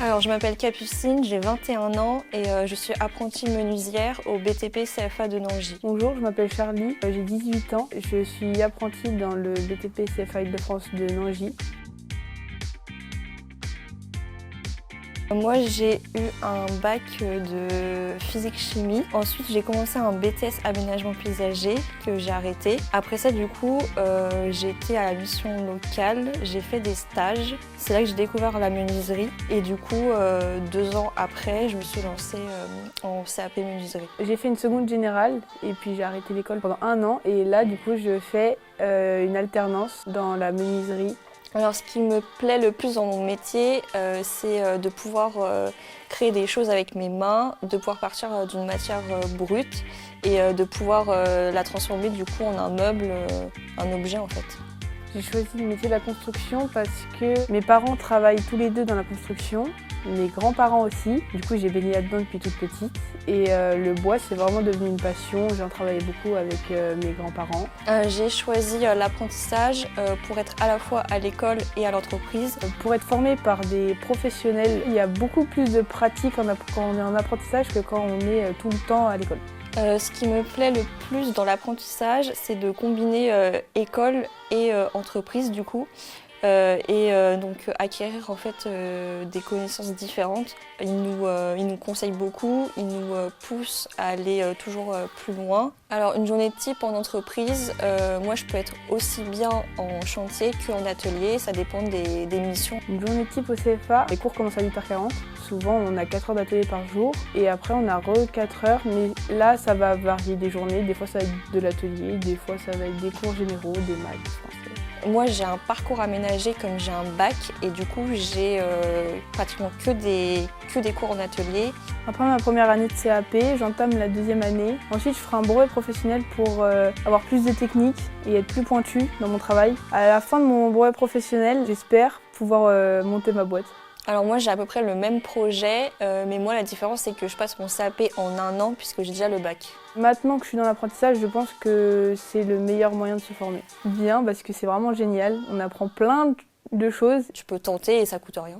Alors, je m'appelle Capucine, j'ai 21 ans et je suis apprentie menuisière au BTP CFA de Nangis. Bonjour, je m'appelle Charlie, j'ai 18 ans. Je suis apprentie dans le BTP CFA Île-de-France de Nangis. Moi, j'ai eu un bac de physique-chimie. Ensuite, j'ai commencé un BTS aménagement paysager que j'ai arrêté. Après ça, du coup, j'ai été à la mission locale, j'ai fait des stages. C'est là que j'ai découvert la menuiserie. Et du coup, 2 ans après, je me suis lancée en CAP menuiserie. J'ai fait une seconde générale et puis j'ai arrêté l'école pendant 1 an. Et là, du coup, je fais une alternance dans la menuiserie. Alors, ce qui me plaît le plus dans mon métier, c'est de pouvoir créer des choses avec mes mains, de pouvoir partir d'une matière brute et de pouvoir la transformer du coup en un meuble, un objet en fait. J'ai choisi le métier de la construction parce que mes parents travaillent tous les deux dans la construction, mes grands-parents aussi. Du coup, j'ai baigné là-dedans depuis toute petite. Et le bois, c'est vraiment devenu une passion. J'en travaillais beaucoup avec mes grands-parents. J'ai choisi l'apprentissage pour être à la fois à l'école et à l'entreprise. Pour être formé par des professionnels, il y a beaucoup plus de pratique quand on est en apprentissage que quand on est tout le temps à l'école. Ce qui me plaît le plus dans l'apprentissage, c'est de combiner école et entreprise du coup. Donc acquérir en fait des connaissances différentes. Ils nous conseillent beaucoup, ils nous poussent à aller toujours plus loin. Alors une journée type en entreprise, moi je peux être aussi bien en chantier qu'en atelier, ça dépend des missions. Une journée type au CFA, les cours commencent à 8h40. Souvent on a 4 heures d'atelier par jour et après on a 4 heures, mais là ça va varier des journées. Des fois ça va être de l'atelier, des fois ça va être des cours généraux, des maths, du français. Moi, j'ai un parcours aménagé comme j'ai un bac et du coup, j'ai pratiquement que des cours en atelier. Après ma première année de CAP, j'entame la 2e année. Ensuite, je ferai un brevet professionnel pour avoir plus de technique et être plus pointu dans mon travail. À la fin de mon brevet professionnel, j'espère pouvoir monter ma boîte. Alors moi, j'ai à peu près le même projet, mais moi, la différence, c'est que je passe mon CAP en 1 an puisque j'ai déjà le bac. Maintenant que je suis dans l'apprentissage, je pense que c'est le meilleur moyen de se former. Bien, parce que c'est vraiment génial. On apprend plein de choses. Tu peux tenter et ça coûte rien.